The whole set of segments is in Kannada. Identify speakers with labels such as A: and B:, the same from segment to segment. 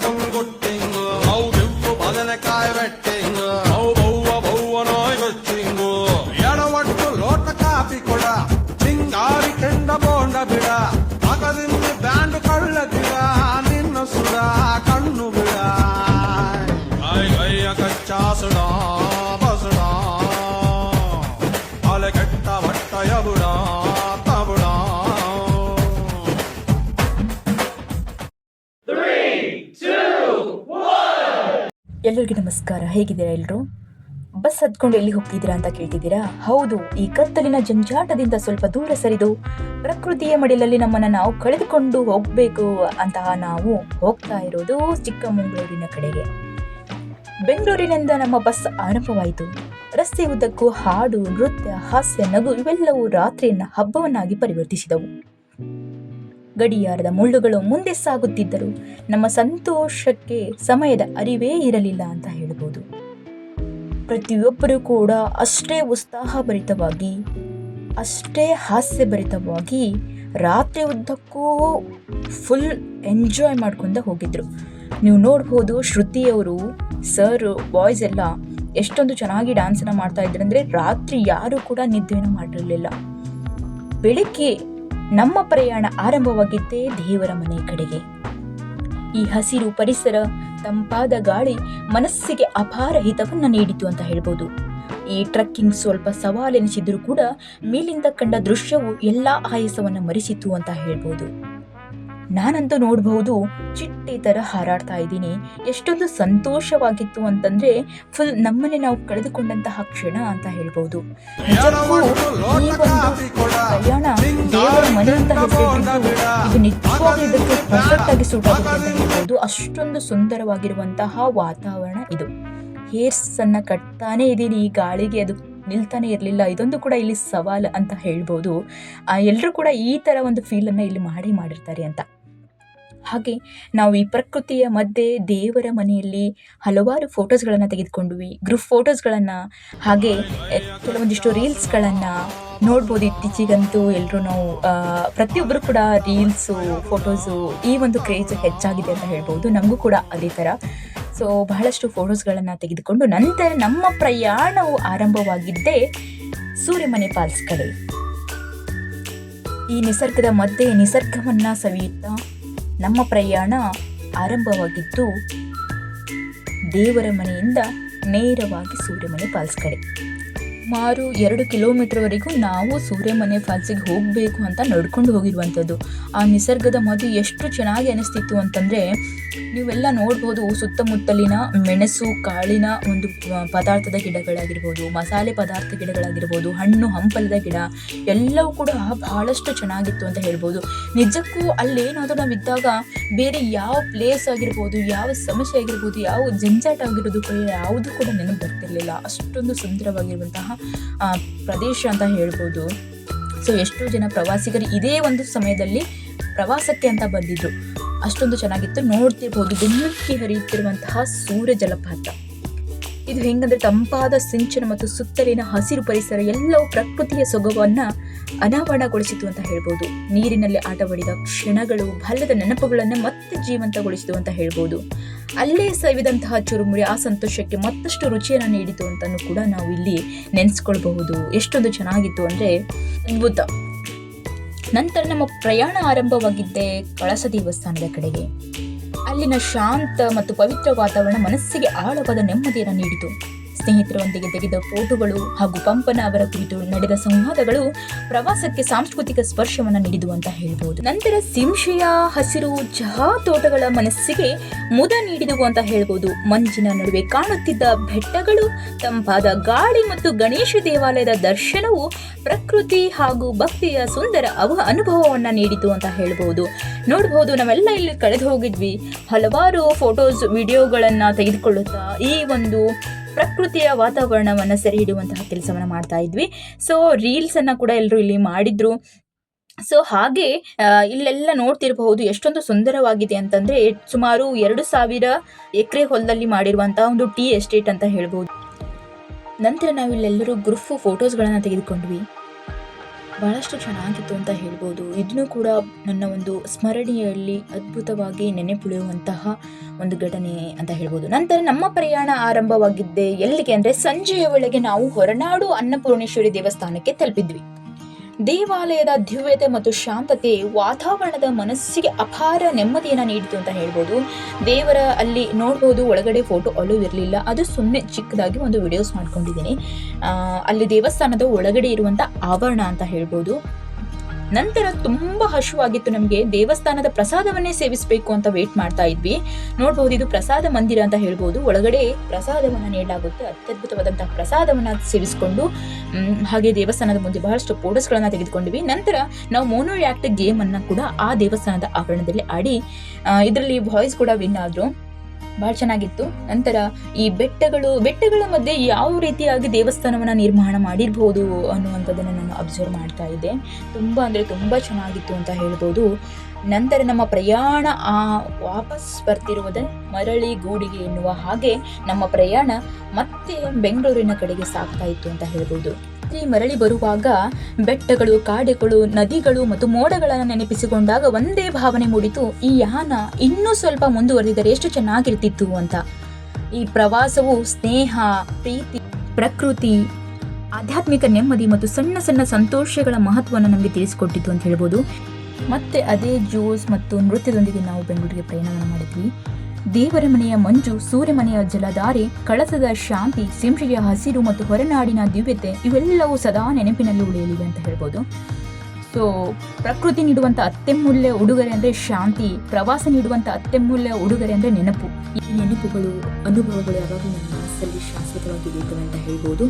A: ಫುಲ್ ಗುಟ್ಟಿಂಗು ಅವು ಬಿಪ್ಪು ಬದನೆಕಾಯಿ ಬೆಟ್ಟಿಂಗು ಅವು ಬವ್ವ ನಾಯ್ ಗೊಚ್ಚಿಂಗು ಎಡವಟ್ಟು ಲೋಟ ಕಾಫಿ ಕೊಡ ಚಿಂಗಾರಿ ಕೆಂಡ ಬೋಂಡ ಬಿಡ ಮಗದಿಂದ ಬ್ಯಾಂಡ್ ಕಳ್ಳದಿರ ನಿನ್ನ ಸುಡ ಕಣ್ಣು ಬಿಡ ಅಯ್ಯ ಕಚ್ಚಾ ಸುಡ ಬಸುಡ ಅಲೆ ಕೆಟ್ಟ ಬಟ್ಟಯ ಬುಡ ತಬುಡ.
B: ಎಲ್ಲರಿಗೂ ನಮಸ್ಕಾರ. ಹೇಗಿದ್ದೀರಾ ಎಲ್ಲರೂ? ಬಸ್ ಹತ್ಕೊಂಡು ಎಲ್ಲಿ ಹೋಗ್ತಿದ್ದೀರಾ ಅಂತ ಕೇಳ್ತಿದ್ದೀರಾ? ಹೌದು, ಈ ಕತ್ತಲಿನ ಜಂಜಾಟದಿಂದ ಸ್ವಲ್ಪ ದೂರ ಸರಿದು ಪ್ರಕೃತಿಯ ಮಡಿಲಲ್ಲಿ ನಮ್ಮನ್ನು ನಾವು ಕಳೆದುಕೊಂಡು ಹೋಗಬೇಕು ಅಂತ ನಾವು ಹೋಗ್ತಾ ಇರೋದು ಚಿಕ್ಕಮಗಳೂರಿನ ಕಡೆಗೆ. ಬೆಂಗಳೂರಿನಿಂದ ನಮ್ಮ ಬಸ್ ಆರಂಭವಾಯಿತು. ರಸ್ತೆ ಉದ್ದಕ್ಕೂ ಹಾಡು, ನೃತ್ಯ, ಹಾಸ್ಯ, ನಗು ಇವೆಲ್ಲವೂ ರಾತ್ರಿಯನ್ನ ಹಬ್ಬವನ್ನಾಗಿ ಪರಿವರ್ತಿಸಿದವು. ಗಡಿಯಾರದ ಮುಳ್ಳುಗಳು ಮುಂದೆ ಸಾಗುತ್ತಿದ್ದರು. ನಮ್ಮ ಸಂತೋಷಕ್ಕೆ ಸಮಯದ ಅರಿವೇ ಇರಲಿಲ್ಲ ಅಂತ ಹೇಳ್ಬೋದು. ಪ್ರತಿಯೊಬ್ಬರೂ ಕೂಡ ಅಷ್ಟೇ ಉತ್ಸಾಹಭರಿತವಾಗಿ, ಅಷ್ಟೇ ಹಾಸ್ಯಭರಿತವಾಗಿ ರಾತ್ರಿ ಉದ್ದಕ್ಕೂ ಫುಲ್ ಎಂಜಾಯ್ ಮಾಡ್ಕೊಂಡು ಹೋಗಿದ್ರು. ನೀವು ನೋಡ್ಬೋದು, ಶ್ರುತಿಯವರು, ಸರ್, ಬಾಯ್ಸ್ ಎಲ್ಲ ಎಷ್ಟೊಂದು ಚೆನ್ನಾಗಿ ಡ್ಯಾನ್ಸನ್ನು ಮಾಡ್ತಾ ಇದ್ರು. ಅಂದರೆ ರಾತ್ರಿ ಯಾರೂ ಕೂಡ ನಿದ್ದೆಯನ್ನು ಮಾಡಿರಲಿಲ್ಲ. ಬೆಳಗ್ಗೆ ನಮ್ಮ ಪ್ರಯಾಣ ಆರಂಭವಾಗಿದ್ದೇ ದೇವರ ಮನೆ ಕಡೆಗೆ. ಈ ಹಸಿರು ಪರಿಸರ, ತಂಪಾದ ಗಾಳಿ ಮನಸ್ಸಿಗೆ ಅಪಾರ ಹಿತವನ್ನು ನೀಡಿತು ಅಂತ ಹೇಳ್ಬೋದು. ಈ ಟ್ರಕ್ಕಿಂಗ್ ಸ್ವಲ್ಪ ಸವಾಲೆನಿಸಿದ್ರು ಕೂಡ ಮೇಲಿಂದ ಕಂಡ ದೃಶ್ಯವು ಎಲ್ಲ ಆಯಾಸವನ್ನು ಮರೆಸಿತು ಅಂತ ಹೇಳ್ಬೋದು. ನಾನಂತೂ ನೋಡಬಹುದು, ಚಿಟ್ಟೆ ತರ ಹಾರಾಡ್ತಾ ಇದ್ದೀನಿ. ಎಷ್ಟೊಂದು ಸಂತೋಷವಾಗಿತ್ತು ಅಂತಂದ್ರೆ ಫುಲ್ ನಮ್ಮನ್ನೇ ನಾವು ಕಳೆದುಕೊಂಡಂತಹ ಕ್ಷಣ ಅಂತ ಹೇಳ್ಬೋದು. ಪ್ರಯಾಣ ದೇವರ ಮನೆ ಅಂತ ಹೆಸರಿಟ್ಟಿದ್ದು ಇದು ನಿಜವಾಗ್ಲೂ ಇದಕ್ಕೆ ಪರ್ಫೆಕ್ಟ್ ಆಗಿ ಸೂಟ್ ಆಗುತ್ತೆ ಅಂತ ಹೇಳ್ಬೋದು. ಅಷ್ಟೊಂದು ಸುಂದರವಾಗಿರುವಂತಹ ವಾತಾವರಣ ಇದು. ಹೇರ್ಸ್ ಅನ್ನ ಕಟ್ತಾನೆ ಇದೀನಿ, ಈ ಗಾಳಿಗೆ ಅದು ನಿಲ್ತಾನೆ ಇರಲಿಲ್ಲ. ಇದೊಂದು ಕೂಡ ಇಲ್ಲಿ ಸವಾಲು ಅಂತ ಹೇಳ್ಬೋದು. ಎಲ್ಲರೂ ಕೂಡ ಈ ತರ ಒಂದು ಫೀಲನ್ನು ಇಲ್ಲಿ ಮಾಡಿರ್ತಾರೆ ಅಂತ. ಹಾಗೆ ನಾವು ಈ ಪ್ರಕೃತಿಯ ಮಧ್ಯೆ ದೇವರ ಮನೆಯಲ್ಲಿ ಹಲವಾರು ಫೋಟೋಸ್ಗಳನ್ನು ತೆಗೆದುಕೊಂಡ್ವಿ, ಗ್ರೂಪ್ ಫೋಟೋಸ್ಗಳನ್ನು, ಹಾಗೆ ಕೆಲವೊಂದಿಷ್ಟು ರೀಲ್ಸ್ಗಳನ್ನು ನೋಡ್ಬೋದು. ಇತ್ತೀಚೆಗಂತೂ ಎಲ್ಲರೂ ನಾವು ಪ್ರತಿಯೊಬ್ಬರು ಕೂಡ ರೀಲ್ಸು, ಫೋಟೋಸು ಈ ಒಂದು ಕ್ರೇಜ್ ಹೆಚ್ಚಾಗಿದೆ ಅಂತ ಹೇಳ್ಬೋದು. ನಮಗೂ ಕೂಡ ಅದೇ ಥರ. ಸೊ ಬಹಳಷ್ಟು ಫೋಟೋಸ್ಗಳನ್ನು ತೆಗೆದುಕೊಂಡು ನಂತರ ನಮ್ಮ ಪ್ರಯಾಣವು ಆರಂಭವಾಗಿದ್ದೇ ಸೂರ್ಯಮನೆ ಫಾಲ್ಸ್ ಕಡೆ. ಈ ನಿಸರ್ಗದ ಮಧ್ಯೆ ನಿಸರ್ಗವನ್ನು ಸವಿಯುತ್ತಾ ನಮ್ಮ ಪ್ರಯಾಣ ಆರಂಭವಾಗಿದ್ದು ದೇವರ ಮನೆಯಿಂದ ನೇರವಾಗಿ ಸೂರ್ಯಮನೆ ಫಾಲ್ಸ್ ಕಡೆ. ಸುಮಾರು 2 ಕಿಲೋಮೀಟರ್ವರೆಗೂ ನಾವು ಸೂರ್ಯಮನೆ ಫಾಲ್ಸಿಗೆ ಹೋಗಬೇಕು ಅಂತ ನಡ್ಕೊಂಡು ಹೋಗಿರುವಂಥದ್ದು. ಆ ನಿಸರ್ಗದ ಮಧ್ಯೆ ಎಷ್ಟು ಚೆನ್ನಾಗಿ ಅನಿಸ್ತಿತ್ತು ಅಂತಂದರೆ, ನೀವೆಲ್ಲ ನೋಡ್ಬೋದು, ಸುತ್ತಮುತ್ತಲಿನ ಮೆಣಸು, ಕಾಳಿನ ಒಂದು ಪದಾರ್ಥದ ಗಿಡಗಳಾಗಿರ್ಬೋದು, ಮಸಾಲೆ ಪದಾರ್ಥ ಗಿಡಗಳಾಗಿರ್ಬೋದು, ಹಣ್ಣು ಹಂಪಲದ ಗಿಡ ಎಲ್ಲವೂ ಕೂಡ ಬಹಳಷ್ಟು ಚೆನ್ನಾಗಿತ್ತು ಅಂತ ಹೇಳ್ಬೋದು. ನಿಜಕ್ಕೂ ಅಲ್ಲೇನಾದರೂ ನಾವಿದ್ದಾಗ ಬೇರೆ ಯಾವ ಪ್ಲೇಸ್ ಆಗಿರ್ಬೋದು, ಯಾವ ಸಮಸ್ಯೆ ಆಗಿರ್ಬೋದು, ಯಾವ ಜಂಜಾಟ ಆಗಿರೋದು ಕೂಡ ಯಾವುದು ಕೂಡ ನೆನಪು ಬರ್ತಿರ್ಲಿಲ್ಲ. ಅಷ್ಟೊಂದು ಸುಂದರವಾಗಿರುವಂತಹ ಪ್ರದೇಶ ಅಂತ ಹೇಳ್ಬೋದು. ಸೊ ಎಷ್ಟೋ ಜನ ಪ್ರವಾಸಿಗರು ಇದೇ ಒಂದು ಸಮಯದಲ್ಲಿ ಪ್ರವಾಸಕ್ಕೆ ಅಂತ ಬಂದಿದ್ರು. ಅಷ್ಟೊಂದು ಚೆನ್ನಾಗಿತ್ತು. ನೋಡ್ತಿರ್ಬೋದು, ಬೆನ್ನುಕ್ಕಿ ಹರಿಯುತ್ತಿರುವಂತಹ ಸೂರ್ಯ ಜಲಪಾತ. ಇದು ಹೆಂಗಂದ್ರೆ ತಂಪಾದ ಸಿಂಚನ ಮತ್ತು ಸುತ್ತಲಿನ ಹಸಿರು ಪರಿಸರ ಎಲ್ಲವೂ ಪ್ರಕೃತಿಯ ಸೊಗವನ್ನು ಅನಾವರಣಗೊಳಿಸಿತು ಅಂತ ಹೇಳ್ಬೋದು. ನೀರಿನಲ್ಲಿ ಆಟವಾಡಿದ ಕ್ಷಣಗಳು ಬಾಲ್ಯದ ನೆನಪುಗಳನ್ನು ಮತ್ತೆ ಜೀವಂತಗೊಳಿಸಿತು ಅಂತ ಹೇಳ್ಬೋದು. ಅಲ್ಲೇ ಸವಿದಂತಹ ಚುರುಮುರಿ ಆ ಸಂತೋಷಕ್ಕೆ ಮತ್ತಷ್ಟು ರುಚಿಯನ್ನು ನೀಡಿತು ಅಂತಲೂ ಕೂಡ ನಾವು ಇಲ್ಲಿ ನೆನೆಸ್ಕೊಳ್ಬಹುದು. ಎಷ್ಟೊಂದು ಚೆನ್ನಾಗಿತ್ತು ಅಂದರೆ ಅದ್ಭುತ. ನಂತರ ನಮ್ಮ ಪ್ರಯಾಣ ಆರಂಭವಾಗಿದ್ದೇ ಕಳಸ ದೇವಸ್ಥಾನದ ಕಡೆಗೆ. ಅಲ್ಲಿನ ಶಾಂತ ಮತ್ತು ಪವಿತ್ರ ವಾತಾವರಣ ಮನಸ್ಸಿಗೆ ಆಳವಾದ ನೆಮ್ಮದಿಯನ್ನು ನೀಡಿತು. ಸ್ನೇಹಿತರೊಂದಿಗೆ ತೆಗೆದ ಫೋಟೋಗಳು ಹಾಗೂ ಪಂಪನ ಅವರ ಕುರಿತು ನಡೆದ ಸಂವಾದಗಳು ಪ್ರವಾಸಕ್ಕೆ ಸಾಂಸ್ಕೃತಿಕ ಸ್ಪರ್ಶವನ್ನು ನೀಡಿದವು ಅಂತ ಹೇಳ್ಬೋದು. ನಂತರ ಸಿಂಶೆಯ ಹಸಿರು ಚಹಾ ತೋಟಗಳ ಮನಸ್ಸಿಗೆ ಮುದ ನೀಡಿದವು ಅಂತ ಹೇಳ್ಬೋದು. ಮಂಜಿನ ನಡುವೆ ಕಾಣುತ್ತಿದ್ದ ಬೆಟ್ಟಗಳು, ತಂಪಾದ ಗಾಳಿ ಮತ್ತು ಗಣೇಶ ದೇವಾಲಯದ ದರ್ಶನವು ಪ್ರಕೃತಿ ಹಾಗೂ ಭಕ್ತಿಯ ಸುಂದರ ಅನುಭವವನ್ನ ನೀಡಿತು ಅಂತ ಹೇಳ್ಬೋದು. ನೋಡಬಹುದು, ನಾವೆಲ್ಲ ಇಲ್ಲಿ ಕಳೆದು ಹೋಗಿದ್ವಿ. ಹಲವಾರು ಫೋಟೋಸ್, ವಿಡಿಯೋಗಳನ್ನ ತೆಗೆದುಕೊಳ್ಳುತ್ತಾ ಈ ಒಂದು ಪ್ರಕೃತಿಯ ವಾತಾವರಣವನ್ನು ಸೆರೆ ಹಿಡಿಯುವಂತಹ ಕೆಲಸವನ್ನು ಮಾಡ್ತಾ ಇದ್ವಿ. ಸೊ ರೀಲ್ಸ್ ಅನ್ನ ಕೂಡ ಎಲ್ಲರೂ ಇಲ್ಲಿ ಮಾಡಿದ್ರು. ಸೊ ಹಾಗೆ ಇಲ್ಲೆಲ್ಲ ನೋಡ್ತಿರಬಹುದು ಎಷ್ಟೊಂದು ಸುಂದರವಾಗಿದೆ ಅಂತಂದ್ರೆ, ಸುಮಾರು 2000 ಎಕರೆ ಹೊಲದಲ್ಲಿ ಮಾಡಿರುವಂತಹ ಒಂದು ಟೀ ಎಸ್ಟೇಟ್ ಅಂತ ಹೇಳ್ಬೋದು. ನಂತರ ನಾವು ಇಲ್ಲೆಲ್ಲರೂ ಗ್ರೂಪ್ ಫೋಟೋಸ್ಗಳನ್ನು ತೆಗೆದುಕೊಂಡ್ವಿ. ಬಹಳಷ್ಟು ಚೆನ್ನಾಗಿತ್ತು ಅಂತ ಹೇಳ್ಬೋದು. ಇದನ್ನು ಕೂಡ ನನ್ನ ಒಂದು ಸ್ಮರಣೆಯಲ್ಲಿ ಅದ್ಭುತವಾಗಿ ನೆನೆಪುಳಿಯುವಂತಹ ಒಂದು ಘಟನೆ ಅಂತ ಹೇಳ್ಬೋದು. ನಂತರ ನಮ್ಮ ಪ್ರಯಾಣ ಆರಂಭವಾಗಿದ್ದೆ ಎಲ್ಲಿಗೆ ಅಂದರೆ ಸಂಜೆಯ ವೇಳೆಗೆ ನಾವು ಹೊರನಾಡು ಅನ್ನಪೂರ್ಣೇಶ್ವರಿ ದೇವಸ್ಥಾನಕ್ಕೆ ತಲುಪಿದ್ವಿ. ದೇವಾಲಯದ ದಿವ್ಯತೆ ಮತ್ತು ಶಾಂತತೆ ವಾತಾವರಣದ ಮನಸ್ಸಿಗೆ ಅಪಾರ ನೆಮ್ಮದಿಯನ್ನು ನೀಡಿತು ಅಂತ ಹೇಳ್ಬೋದು. ದೇವರ ಅಲ್ಲಿ ನೋಡ್ಬೋದು, ಒಳಗಡೆ ಫೋಟೋ ಅಲೋ ಇರಲಿಲ್ಲ, ಅದು ಸುಮ್ಮನೆ ಚಿಕ್ಕದಾಗಿ ಒಂದು ವಿಡಿಯೋಸ್ ಮಾಡ್ಕೊಂಡಿದ್ದೀನಿ. ಅಲ್ಲಿ ದೇವಸ್ಥಾನದ ಒಳಗಡೆ ಇರುವಂಥ ಆವರಣ ಅಂತ ಹೇಳ್ಬೋದು. ನಂತರ ತುಂಬ ಹಸುವಾಗಿತ್ತು ನಮಗೆ. ದೇವಸ್ಥಾನದ ಪ್ರಸಾದವನ್ನೇ ಸೇವಿಸಬೇಕು ಅಂತ ವೇಟ್ ಮಾಡ್ತಾ ಇದ್ವಿ. ನೋಡ್ಬೋದು, ಇದು ಪ್ರಸಾದ ಮಂದಿರ ಅಂತ ಹೇಳ್ಬೋದು. ಒಳಗಡೆ ಪ್ರಸಾದವನ್ನು ನೀಡಲಾಗುತ್ತೆ. ಅತ್ಯದ್ಭುತವಾದಂತಹ ಪ್ರಸಾದವನ್ನು ಸೇವಿಸಿಕೊಂಡು ಹಾಗೆ ದೇವಸ್ಥಾನದ ಮುಂದೆ ಬಹಳಷ್ಟು ಫೋಟೋಸ್ಗಳನ್ನು ತೆಗೆದುಕೊಂಡ್ವಿ. ನಂತರ ನಾವು ಮೋನೋ ಆ್ಯಕ್ಟ್ ಗೇಮನ್ನು ಕೂಡ ಆ ದೇವಸ್ಥಾನದ ಆವರಣದಲ್ಲಿ ಆಡಿ ಇದರಲ್ಲಿ ಬಾಯ್ಸ್ ಕೂಡ ವಿನ್ ಆದರು. ಭಾಳ ಚೆನ್ನಾಗಿತ್ತು. ನಂತರ ಈ ಬೆಟ್ಟಗಳ ಮಧ್ಯೆ ಯಾವ ರೀತಿಯಾಗಿ ದೇವಸ್ಥಾನವನ್ನು ನಿರ್ಮಾಣ ಮಾಡಿರ್ಬೋದು ಅನ್ನುವಂಥದ್ದನ್ನು ನಾನು ಅಬ್ಸರ್ವ್ ಮಾಡ್ತಾ ಇದ್ದೆ. ತುಂಬ ಚೆನ್ನಾಗಿತ್ತು ಅಂತ ಹೇಳ್ಬೋದು. ನಂತರ ನಮ್ಮ ಪ್ರಯಾಣ ವಾಪಸ್ ಬರ್ತಿರುವುದೇ ಮರಳಿ ಗೂಡಿಗೆ ಎನ್ನುವ ಹಾಗೆ ನಮ್ಮ ಪ್ರಯಾಣ ಮತ್ತೆ ಬೆಂಗಳೂರಿನ ಕಡೆಗೆ ಸಾಗ್ತಾ ಇತ್ತು ಅಂತ ಹೇಳ್ಬೋದು. ಮರಳಿ ಬರುವಾಗ ಬೆಟ್ಟಗಳು, ಕಾಡುಗಳು, ನದಿಗಳು ಮತ್ತು ಮೋಡಗಳನ್ನು ನೆನಪಿಸಿಕೊಂಡಾಗ ಒಂದೇ ಭಾವನೆ ಮೂಡಿತು, ಈ ಯಾನ ಇನ್ನೂ ಸ್ವಲ್ಪ ಮುಂದುವರೆದಿದ್ದರೆ ಎಷ್ಟು ಚೆನ್ನಾಗಿರ್ತಿತ್ತು ಅಂತ. ಈ ಪ್ರವಾಸವು ಸ್ನೇಹ, ಪ್ರೀತಿ, ಪ್ರಕೃತಿ, ಆಧ್ಯಾತ್ಮಿಕ ನೆಮ್ಮದಿ ಮತ್ತು ಸಣ್ಣ ಸಣ್ಣ ಸಂತೋಷಗಳ ಮಹತ್ವವನ್ನು ನಮಗೆ ತಿಳಿಸಿಕೊಟ್ಟಿತ್ತು ಅಂತ ಹೇಳ್ಬೋದು. ಮತ್ತೆ ಅದೇ ಜೋಸ್ ಮತ್ತು ನೃತ್ಯದೊಂದಿಗೆ ನಾವು ಬೆಂಗಳೂರಿಗೆ ಪ್ರಯಾಣವನ್ನು ಮಾಡಿದ್ವಿ. ದೇವರ ಮನೆಯ ಮಂಜು, ಸೂರ್ಯಮನೆಯ ಜಲಧಾರೆ, ಕಳಸದ ಶಾಂತಿ, ಸಿಂಹೆಯ ಹಸಿರು ಮತ್ತು ಹೊರನಾಡಿನ ದಿವ್ಯತೆ ಇವೆಲ್ಲವೂ ಸದಾ ನೆನಪಿನಲ್ಲಿ ಉಳಿಯಲಿವೆ ಅಂತ ಹೇಳ್ಬೋದು. ಸೊ ಪ್ರಕೃತಿ ನೀಡುವಂಥ ಅತ್ಯಮೂಲ್ಯ ಉಡುಗೊರೆ ಅಂದರೆ ಶಾಂತಿ, ಪ್ರವಾಸ ನೀಡುವಂಥ ಅತ್ಯಮೂಲ್ಯ ಉಡುಗೊರೆ ಅಂದರೆ ನೆನಪು. ಈ ನೆನಪುಗಳು, ಅನುಭವಗಳು ಯಾವಾಗಲೂ ನನ್ನ ಮನಸ್ಸಲ್ಲಿ ಶಾಶ್ವತವಾಗಿ ಇರುತ್ತವೆ ಅಂತ ಹೇಳ್ಬೋದು.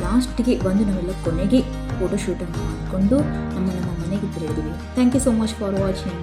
B: ಲಾಸ್ಟಿಗೆ ಬಂದು ನಾವೆಲ್ಲ ಕೊನೆಗೆ ಫೋಟೋಶೂಟನ್ನು ಮಾಡಿಕೊಂಡು ನಮ್ಮ ಮನೆಗೆ ತೆರಳಿದ್ವಿ. Thank you so much for watching.